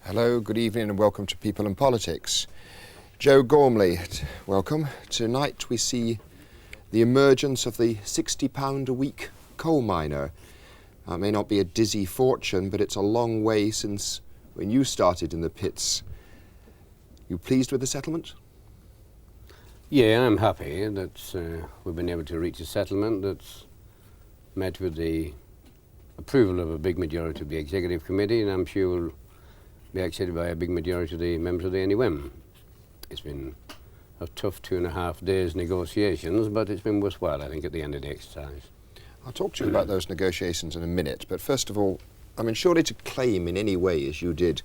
Hello, good evening and welcome to People and Politics. Joe Gormley, welcome. Tonight we see the emergence of the £60 a week coal miner. It may not be a dizzy fortune, but it's a long way since when you started in the pits. You pleased with the settlement? Yeah, I'm happy that we've been able to reach a settlement that's met with the approval of a big majority of the Executive Committee, and I'm sure will be accepted by a big majority of the members of the NUM. It's been a tough 2.5 days negotiations, but it's been worthwhile, I think, at the end of the exercise. I'll talk to you about those negotiations in a minute, but first of all, I mean, surely to claim in any way, as you did,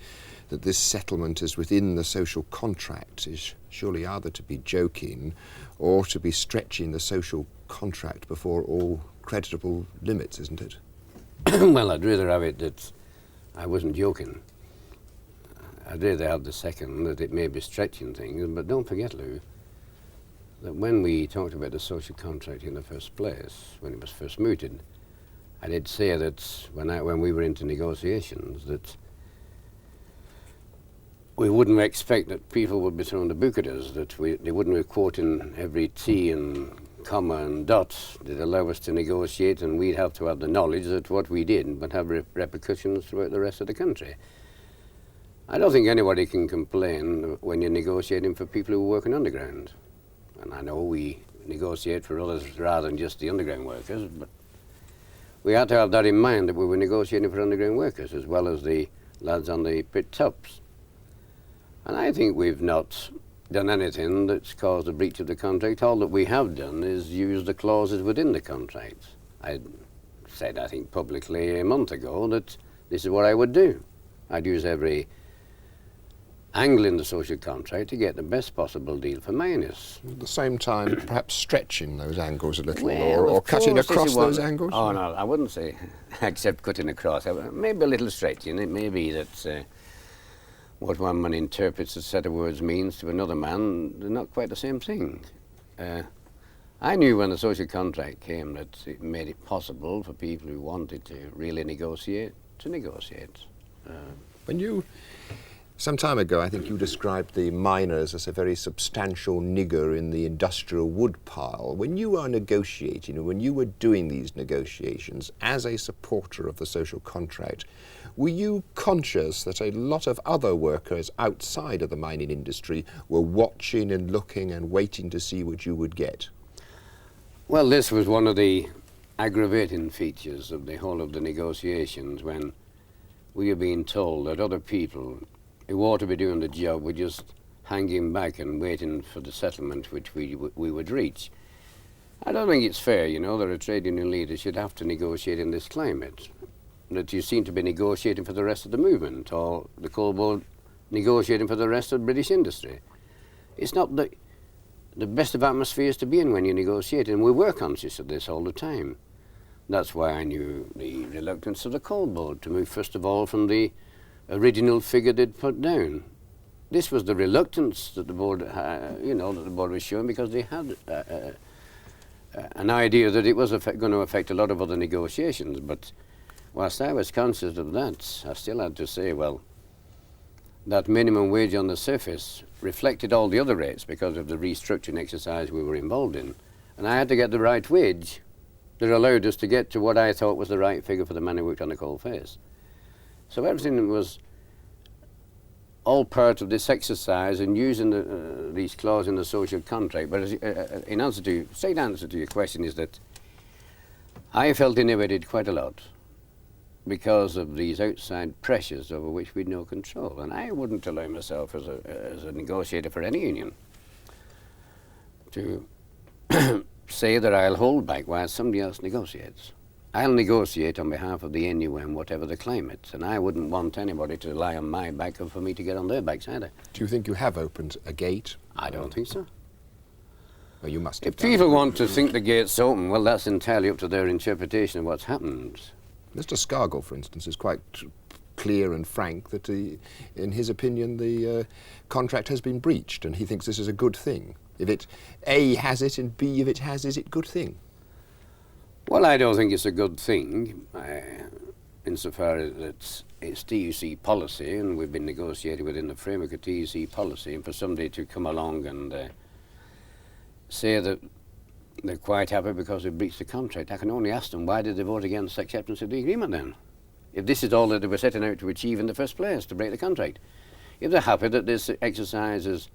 that this settlement is within the social contract is surely either to be joking or to be stretching the social contract before all creditable limits, isn't it? Well, I'd rather have it that I wasn't joking. I'd rather have the second, that it may be stretching things, but don't forget, Lou, that when we talked about the social contract in the first place, when it was first mooted, I did say that when we were into negotiations, that we wouldn't expect that people would be throwing the book at us, that they wouldn't be quoting every T and comma and dot. They'd allow us to negotiate, and we'd have to have the knowledge that what we did would have repercussions throughout the rest of the country. I don't think anybody can complain when you're negotiating for people who are working underground. And I know we negotiate for others rather than just the underground workers, but we had to have that in mind, that we were negotiating for underground workers as well as the lads on the pit tops. And I think we've not done anything that's caused a breach of the contract. All that we have done is use the clauses within the contract. I said, I think publicly a month ago, that this is what I would do. I'd use every angle in the social contract to get the best possible deal for miners. At the same time, perhaps stretching those angles a little, well, or cutting across those angles? Oh, no, I wouldn't say except cutting across. Maybe a little stretching. It may be that what one man interprets a set of words means to another man, they're not quite the same thing. I knew when the social contract came that it made it possible for people who wanted to really negotiate to negotiate. When you... Some time ago, I think you described the miners as a very substantial nigger in the industrial wood pile. When you were negotiating, and when you were doing these negotiations as a supporter of the social contract, were you conscious that a lot of other workers outside of the mining industry were watching and looking and waiting to see what you would get? Well, this was one of the aggravating features of the whole of the negotiations, when we were being told that other people who ought to be doing the job were just hanging back and waiting for the settlement which we would reach. I don't think it's fair, you know, that a trade union leader should have to negotiate in this climate, that you seem to be negotiating for the rest of the movement, or the coal board negotiating for the rest of British industry. It's not the best of atmospheres to be in when you negotiate, and we were conscious of this all the time. That's why I knew the reluctance of the coal board to move first of all from the original figure they'd put down. This was the reluctance that the board, that the board was showing, because they had an idea that it was going to affect a lot of other negotiations. But whilst I was conscious of that, I still had to say, well, that minimum wage on the surface reflected all the other rates because of the restructuring exercise we were involved in. And I had to get the right wage that allowed us to get to what I thought was the right figure for the man who worked on the coal face. So everything was all part of this exercise and using these clauses in the social contract. But straight answer to your question is that I felt inhibited quite a lot because of these outside pressures over which we'd no control. And I wouldn't allow myself as a negotiator for any union to say that I'll hold back while somebody else negotiates. I'll negotiate on behalf of the NUM, whatever the climate, and I wouldn't want anybody to lie on my back or for me to get on their backs either. Do you think you have opened a gate? I don't think so. Well, you must have If people want to think the gate's open, well, that's entirely up to their interpretation of what's happened. Mr. Scargill, for instance, is quite clear and frank that, in his opinion, the contract has been breached, and he thinks this is a good thing. If it A has it and B if it has, is it a good thing? Well, I don't think it's a good thing. insofar as it's TUC policy, and we've been negotiating within the framework of TUC policy, and for somebody to come along and say that they're quite happy because they've breached the contract, I can only ask them, why did they vote against acceptance of the agreement then? If this is all that they were setting out to achieve in the first place, to break the contract. If they're happy that this exercise is,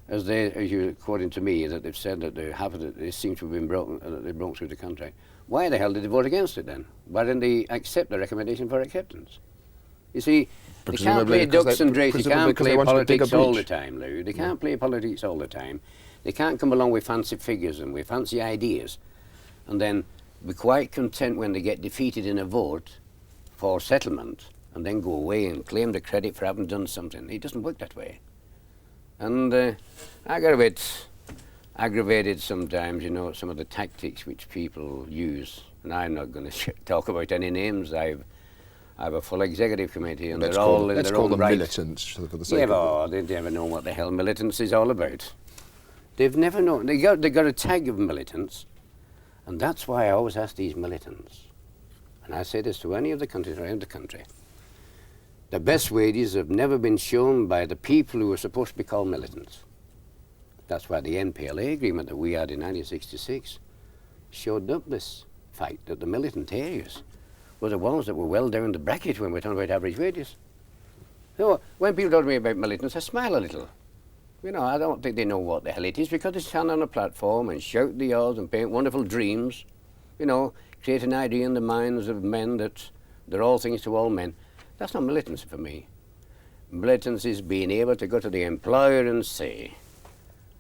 as you're quoting to me, that they've said that they're happy that this seems to have been broken, that they broke through the contract, why the hell did they vote against it then? Why didn't they accept the recommendation for acceptance? You see, they can't play ducks and drakes, they can't play politics all the time, Lou. They can't play politics all the time. They can't come along with fancy figures and with fancy ideas and then be quite content when they get defeated in a vote for settlement and then go away and claim the credit for having done something. It doesn't work that way. And I get a bit aggravated sometimes, you know, some of the tactics which people use. And I'm not going to talk about any names. I have a full executive committee, and they're all in their own right. Militants for the sake of it. They never know what the hell militants is all about. They've never known. They got a tag of militants, and that's why I always ask these militants, and I say this to any of the countries around the country, the best wages have never been shown by the people who are supposed to be called militants. That's why the NPLA agreement that we had in 1966 showed up this fact that the militant areas were the ones that were well down the bracket when we're talking about average wages. So when people talk to me about militants, I smile a little. You know, I don't think they know what the hell it is, because they stand on a platform and shout the odds and paint wonderful dreams, you know, create an idea in the minds of men that they're all things to all men. That's not militancy for me. Militancy is being able to go to the employer and say,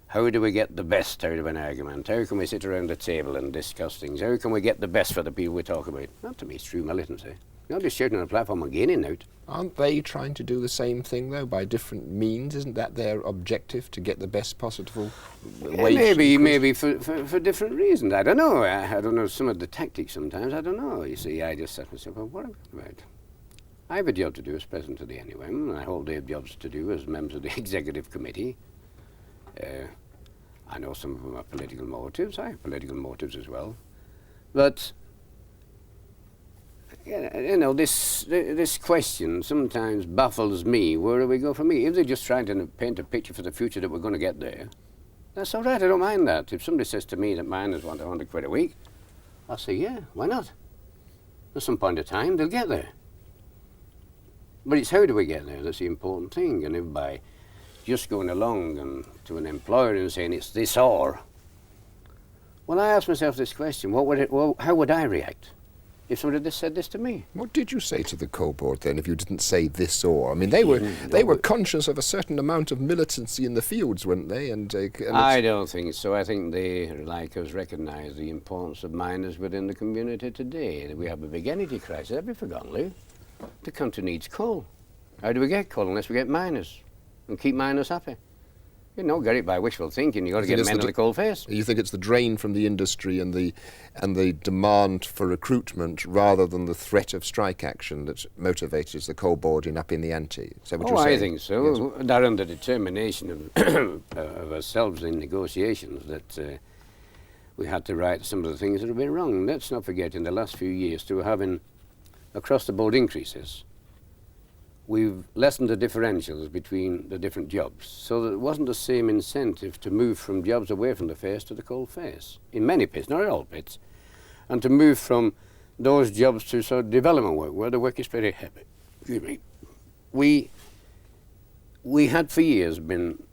how do we get the best out of an argument? How can we sit around the table and discuss things? How can we get the best for the people we talk about? That to me is true militancy. You're not just shouting on a platform and gaining out. Aren't they trying to do the same thing, though, by different means? Isn't that their objective, to get the best possible wage maybe for different reasons. I don't know. I don't know some of the tactics sometimes. I don't know. You see, I just said to myself, well, what am I about? I have a job to do as president of the NUM, and I hope they have jobs to do as members of the executive committee. I know some of them have political motives. I have political motives as well. But you know, this question sometimes baffles me. Where do we go from here? If they're just trying to paint a picture for the future that we're going to get there, that's all right. I don't mind that. If somebody says to me that miners want 100 quid a week, I'll say, yeah, why not? At some point of time, they'll get there. But it's how do we get there that's the important thing. And if by just going along and to an employer and saying it's this or, well, I ask myself this question: how would I react if somebody just said this to me? What did you say to the coal board then, if you didn't say this or? I mean, they were conscious of a certain amount of militancy in the fields, weren't they? And I don't think so. I think they, like us, recognise the importance of miners within the community today. We have a big energy crisis. Have you forgotten, Lou? The country needs coal. How do we get coal unless we get miners and keep miners happy? You know, get it by wishful thinking. You've got to get men on the coal face. You think it's the drain from the industry and the demand for recruitment rather than the threat of strike action that motivates the coal board in upping the ante? Is that what you're saying? I think so. Yes. They're under determination of ourselves in negotiations that we had to right some of the things that have been wrong. Let's not forget, in the last few years, to having across-the-board increases, we've lessened the differentials between the different jobs, so that it wasn't the same incentive to move from jobs away from the face to the coal face, in many pits, not in all pits, and to move from those jobs to sort of development work, where the work is very heavy. Excuse me. We had for years been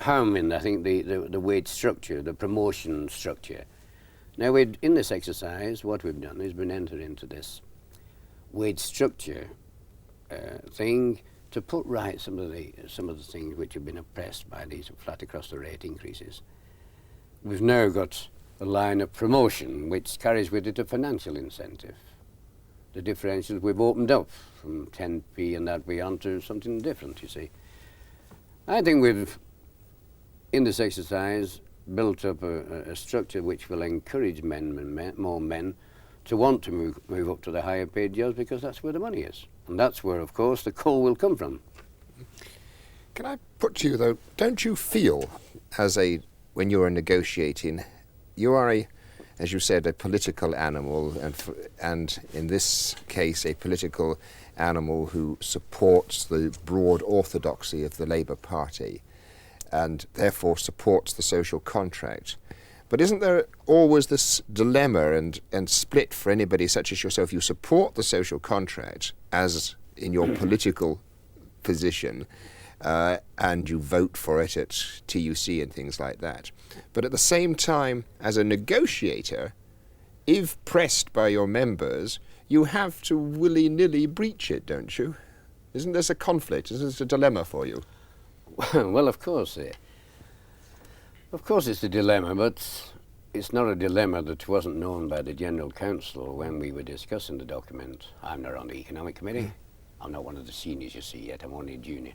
harming, I think, the wage structure, the promotion structure. Now, in this exercise, what we've done is been entered into this wage structure thing to put right some of the things which have been oppressed by these flat across the rate increases. We've now got a line of promotion which carries with it a financial incentive. The differentials we've opened up from 10p and that beyond to something different, you see. I think we've, in this exercise, built up a structure which will encourage more men to want to move up to the higher paid jobs, because that's where the money is. And that's where, of course, the coal will come from. Can I put to you, though, don't you feel, when you are negotiating, you are as you said, a political animal, and in this case, a political animal who supports the broad orthodoxy of the Labour Party and therefore supports the social contract. But isn't there always this dilemma and split for anybody such as yourself? You support the social contract as in your political position, and you vote for it at TUC and things like that. But at the same time, as a negotiator, if pressed by your members, you have to willy-nilly breach it, don't you? Isn't this a conflict? Isn't this a dilemma for you? Well, of course. Of course it's a dilemma, but it's not a dilemma that wasn't known by the General Council when we were discussing the document. I'm not on the Economic Committee. I'm not one of the seniors you see yet. I'm only a junior.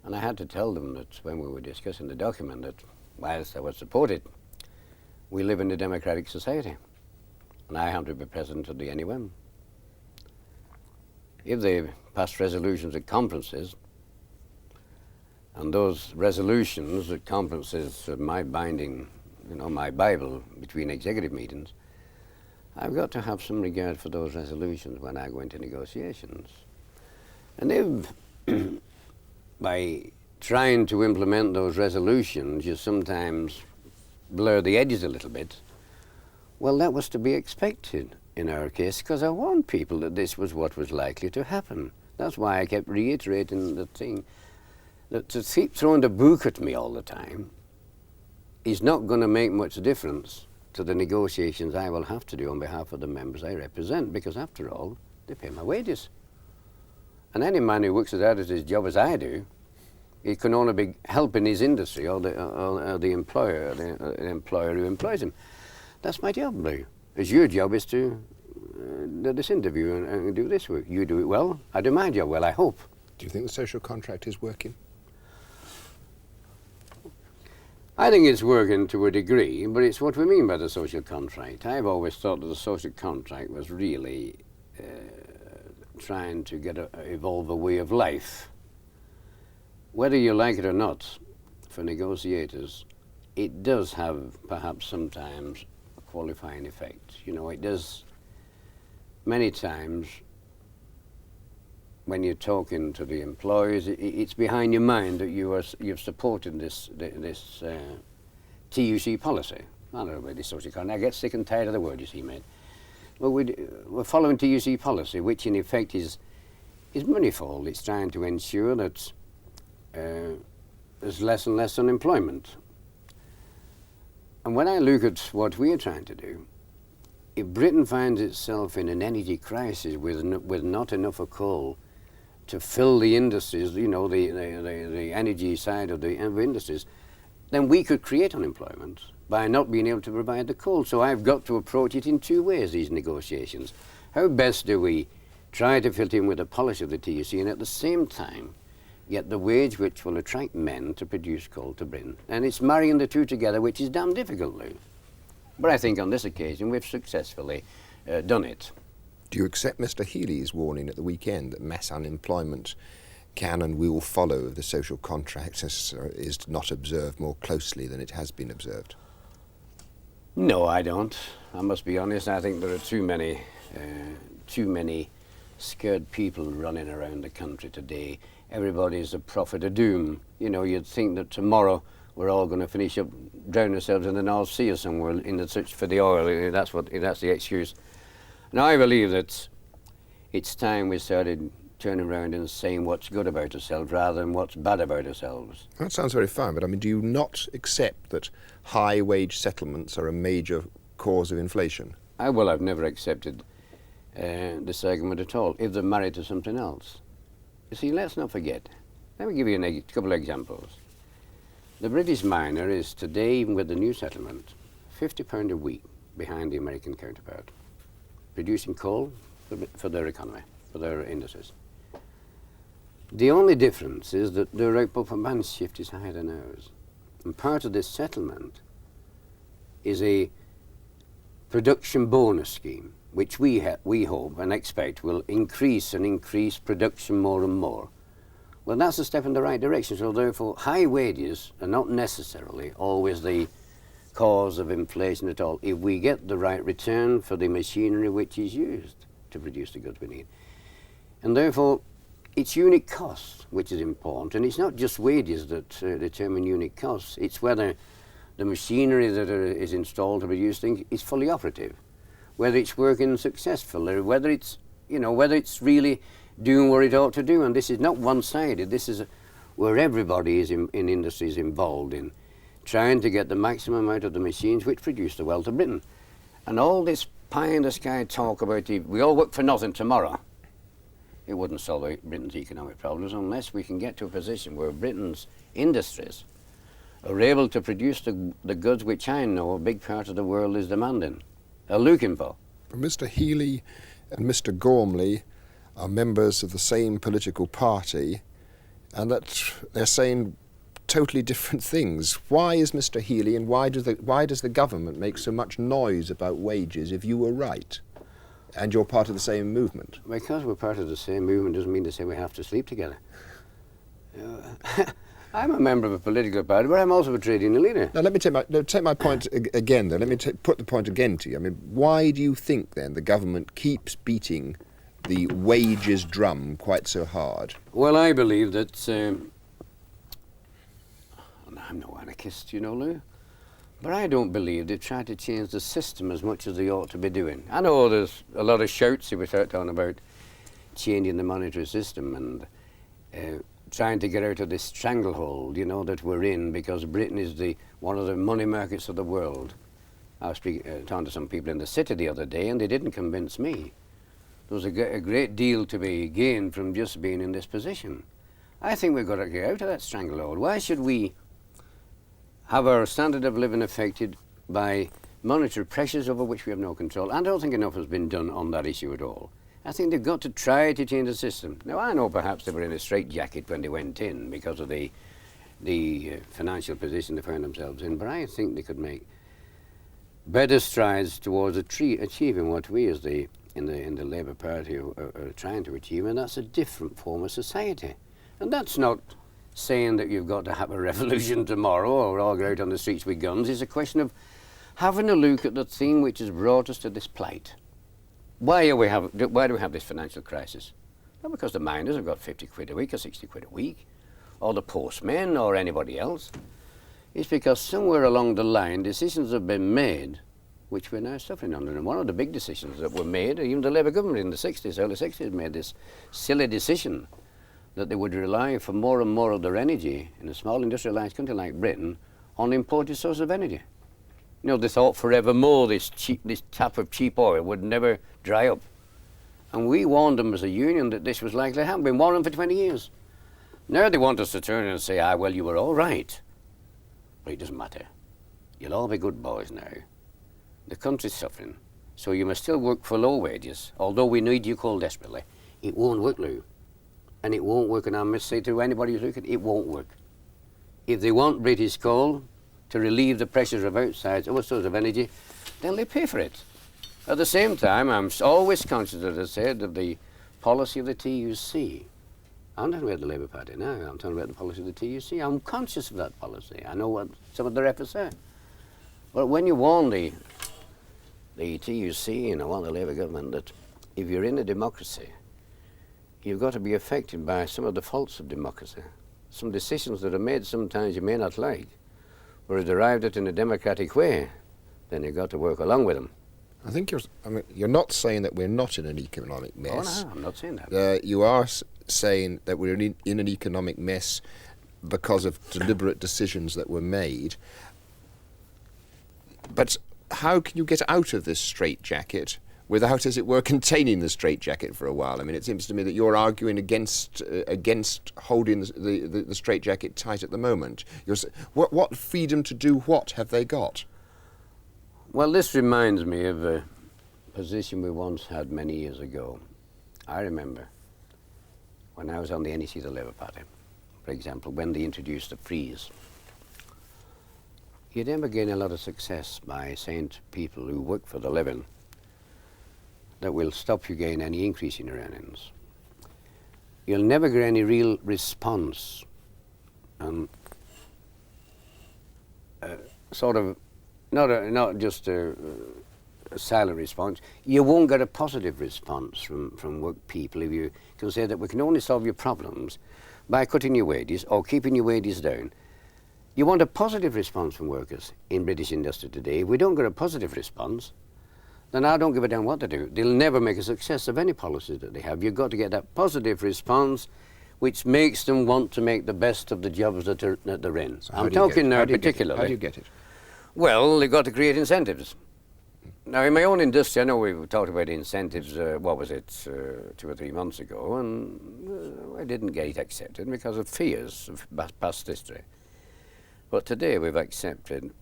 And I had to tell them that when we were discussing the document that whilst I would support it, we live in a democratic society. And I have to be president of the NUM. If they pass resolutions at conferences, and those resolutions at conferences are my binding, my Bible between executive meetings, I've got to have some regard for those resolutions when I go into negotiations. And if by trying to implement those resolutions you sometimes blur the edges a little bit, well, that was to be expected in our case, because I warned people that this was what was likely to happen. That's why I kept reiterating the thing, that to keep throwing the book at me all the time is not going to make much difference to the negotiations I will have to do on behalf of the members I represent, because after all, they pay my wages. And any man who works as hard at his job as I do, he can only be helping his industry or the employer who employs him. That's my job, Llew. It's your job is to do this interview and do this work. You do it well, I do my job well, I hope. Do you think the social contract is working? I think it's working to a degree, but it's what we mean by the social contract. I've always thought that the social contract was really trying to evolve a way of life. Whether you like it or not, for negotiators, it does have perhaps sometimes a qualifying effect. It does many times when you're talking to the employers, it's behind your mind that you've supported this TUC policy. I don't know about this social contract. I get sick and tired of the word, you see, mate. Well, we're following TUC policy, which in effect is manifold. It's trying to ensure that there's less and less unemployment. And when I look at what we're trying to do, if Britain finds itself in an energy crisis with not enough of coal to fill the industries, the energy side of the industries, then we could create unemployment by not being able to provide the coal. So I've got to approach it in two ways, these negotiations. How best do we try to fit in with the policy of the TUC and at the same time get the wage which will attract men to produce coal to Britain? And it's marrying the two together, which is damn difficult, Llew. But I think on this occasion we've successfully done it. Do you accept Mr. Healy's warning at the weekend that mass unemployment can and will follow if the social contract is not observed more closely than it has been observed? No, I don't. I must be honest. I think there are too many scared people running around the country today. Everybody's a prophet of doom. You'd think that tomorrow we're all going to finish up, drown ourselves in the North Sea or somewhere in the search for the oil. That's the excuse. Now I believe that it's time we started turning around and saying what's good about ourselves rather than what's bad about ourselves. That sounds very fine, but do you not accept that high wage settlements are a major cause of inflation? I've never accepted this argument at all, if they're married to something else. You see, let's not forget. Let me give you a couple of examples. The British miner is today, even with the new settlement, £50 a week behind the American counterpart, producing coal for their economy, for their industries. The only difference is that their output per man's shift is higher than ours. And part of this settlement is a production bonus scheme, which we hope and expect will increase production more and more. Well, that's a step in the right direction. So therefore, high wages are not necessarily always the cause of inflation at all if we get the right return for the machinery which is used to produce the goods we need. And therefore, it's unit costs which is important, and it's not just wages that determine unit costs. It's whether the machinery that is installed to produce things is fully operative, whether it's working successfully, whether it's really doing what it ought to do. And this is not one-sided. This is where everybody is in industry is involved in trying to get the maximum out of the machines which produce the wealth of Britain. And all this pie-in-the-sky talk about we all work for nothing tomorrow, it wouldn't solve Britain's economic problems unless we can get to a position where Britain's industries are able to produce the goods which I know a big part of the world is demanding, are looking for. Mr. Healy and Mr. Gormley are members of the same political party, and that they're saying totally different things. Why is Mr. Healy and why does the government make so much noise about wages if you were right and you're part of the same movement? Because we're part of the same movement doesn't mean to say we have to sleep together. I'm a member of a political party, but I'm also a trade union leader. Now, let me take my point again, then. Let me put the point again to you. I mean, why do you think, then, the government keeps beating the wages drum quite so hard? Well, I believe that... I'm no anarchist, you know, Lou. But I don't believe they've tried to change the system as much as they ought to be doing. I know there's a lot of shouts if we start talking about changing the monetary system and trying to get out of this stranglehold, you know, that we're in because Britain is one of the money markets of the world. I was talking to some people in the city the other day and they didn't convince me. There was a great deal to be gained from just being in this position. I think we've got to get out of that stranglehold. Why should we have our standard of living affected by monetary pressures over which we have no control? I don't think enough has been done on that issue at all. I think they've got to try to change the system. Now, I know perhaps they were in a straitjacket when they went in because of the financial position they found themselves in, but I think they could make better strides towards achieving what we as in the Labour Party are trying to achieve, and that's a different form of society. And that's not saying that you've got to have a revolution tomorrow or all go out on the streets with guns. It's a question of having a look at the thing which has brought us to this plight. Why do we have this financial crisis? Not because the miners have got 50 quid a week or 60 quid a week, or the postmen or anybody else. It's because somewhere along the line decisions have been made which we're now suffering under. And one of the big decisions that were made, even the Labour government in the 60s, early 60s, made this silly decision that they would rely for more and more of their energy in a small industrialised country like Britain on imported sources of energy. You know, they thought forevermore this tap of cheap oil would never dry up. And we warned them as a union that this was likely to happen. We've been warning them for 20 years. Now they want us to turn and say, well, you were all right. But it doesn't matter. You'll all be good boys now. The country's suffering, so you must still work for low wages, although we need you coal desperately. It won't work, Lou. And it won't work, and I must say to anybody who's looking, it won't work. If they want British coal to relieve the pressures of outside other sources of energy, then they pay for it. At the same time, I'm always conscious, as I said, of the policy of the TUC. I'm not talking about the Labour Party now, I'm talking about the policy of the TUC. I'm conscious of that policy. I know what some of their efforts are. But when you warn the TUC and I want the Labour government that if you're in a democracy, you've got to be affected by some of the faults of democracy. Some decisions that are made sometimes you may not like, whereas arrived at in a democratic way, then you've got to work along with them. I think you're not saying that we're not in an economic mess. Oh, no, I'm not saying that. You are saying that we're in an economic mess because of deliberate decisions that were made. But how can you get out of this straitjacket without, as it were, containing the straitjacket for a while? I mean, it seems to me that you're arguing against holding the straitjacket tight at the moment. What freedom to do what have they got? Well, this reminds me of a position we once had many years ago. I remember when I was on the NEC of the Labour Party, for example, when they introduced the freeze. You'd never gain a lot of success by saying to people who work for the living that will stop you getting any increase in your earnings. You'll never get any real response and not just a silent response. You won't get a positive response from work people if you can say that we can only solve your problems by cutting your wages or keeping your wages down. You want a positive response from workers in British industry today. If we don't get a positive response, then I don't give a damn what they do. They'll never make a success of any policy that they have. You've got to get that positive response which makes them want to make the best of the jobs that they're in. So I'm talking now particularly. How do you get it? Well, they've got to create incentives. Now, in my own industry, I know we've talked about incentives, 2 or 3 months ago, and I didn't get it accepted because of fears of past history. But today we've accepted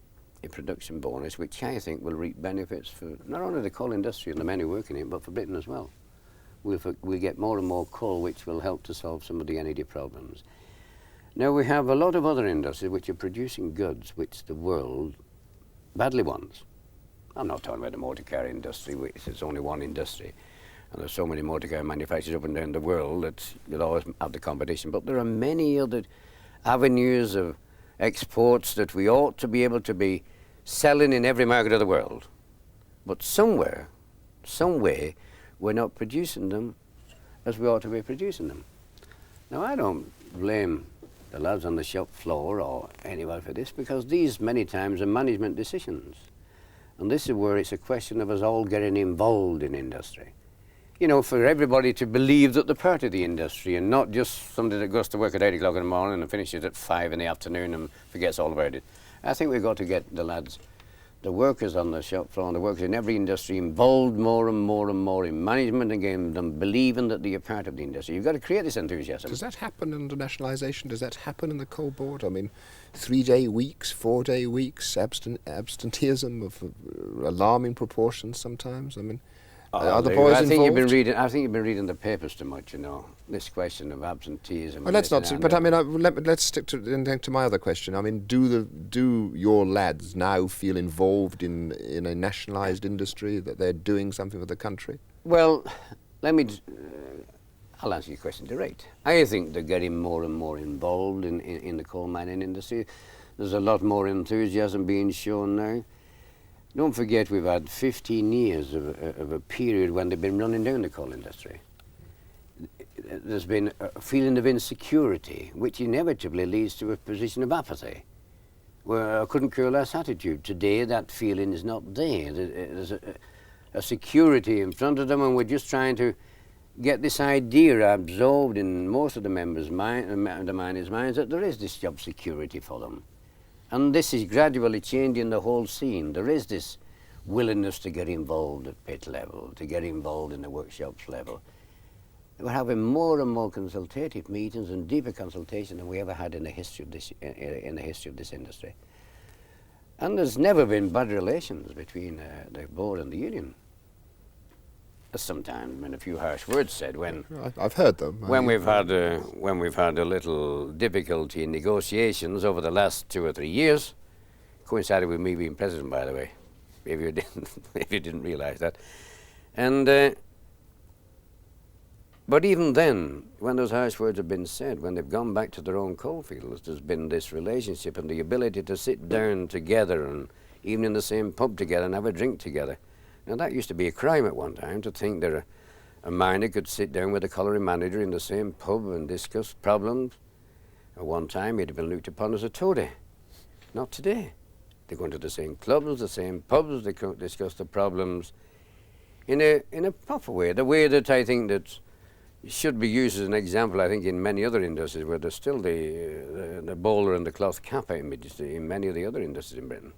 a production bonus, which I think will reap benefits for not only the coal industry and the men who work in it, but for Britain as well. We'll get more and more coal, which will help to solve some of the energy problems. Now, we have a lot of other industries which are producing goods which the world badly wants. I'm not talking about the motor car industry, which is only one industry. And there's so many motor car manufacturers up and down the world that you'll always have the competition. But there are many other avenues of exports that we ought to be able to be selling in every market of the world. But somewhere, some way, we're not producing them as we ought to be producing them. Now, I don't blame the lads on the shop floor or anyone for this, because these many times are management decisions. And this is where it's a question of us all getting involved in industry. You know, for everybody to believe that they're part of the industry and not just somebody that goes to work at 8 o'clock in the morning and finishes at 5 in the afternoon and forgets all about it. I think we've got to get the lads, the workers on the shop floor and the workers in every industry involved more and more and more in management and getting them believing that they are part of the industry. You've got to create this enthusiasm. Does that happen under nationalisation? Does that happen in the coal board? I mean, 3-day weeks, 4-day weeks, absenteeism of alarming proportions sometimes? I mean, are the boys involved? I think you've been reading the papers too much, you know, this question of absenteeism. Well, let's not. But I mean, let's stick to my other question. I mean, do your lads now feel involved in a nationalised industry, that they're doing something for the country? Well, I'll answer your question direct. I think they're getting more and more involved in the coal mining industry. There's a lot more enthusiasm being shown now. Don't forget, we've had 15 years of a period when they've been running down the coal industry. There's been a feeling of insecurity, which inevitably leads to a position of apathy, where I couldn't care less attitude. Today, that feeling is not there. There's a security in front of them, and we're just trying to get this idea absorbed in most of the members' the miners' minds that there is this job security for them. And this is gradually changing the whole scene. There is this willingness to get involved at pit level, to get involved in the workshops level. We're having more and more consultative meetings and deeper consultation than we ever had in the history of this industry. And there's never been bad relations between the board and the union. Sometimes been a few harsh words said when I've heard them. When we've had a little difficulty in negotiations over the last 2 or 3 years, coincided with me being president, by the way. Maybe you didn't realise that. And but even then, when those harsh words have been said, when they've gone back to their own coalfields, there's been this relationship and the ability to sit down together and even in the same pub together and have a drink together. Now, that used to be a crime at one time, to think that a miner could sit down with a colliery manager in the same pub and discuss problems. At one time, he'd have been looked upon as a toady. Not today. They go into the same clubs, the same pubs, they discuss the problems in a proper way, the way that I think that should be used as an example, I think, in many other industries where there's still the bowler and the cloth cap image in many of the other industries in Britain.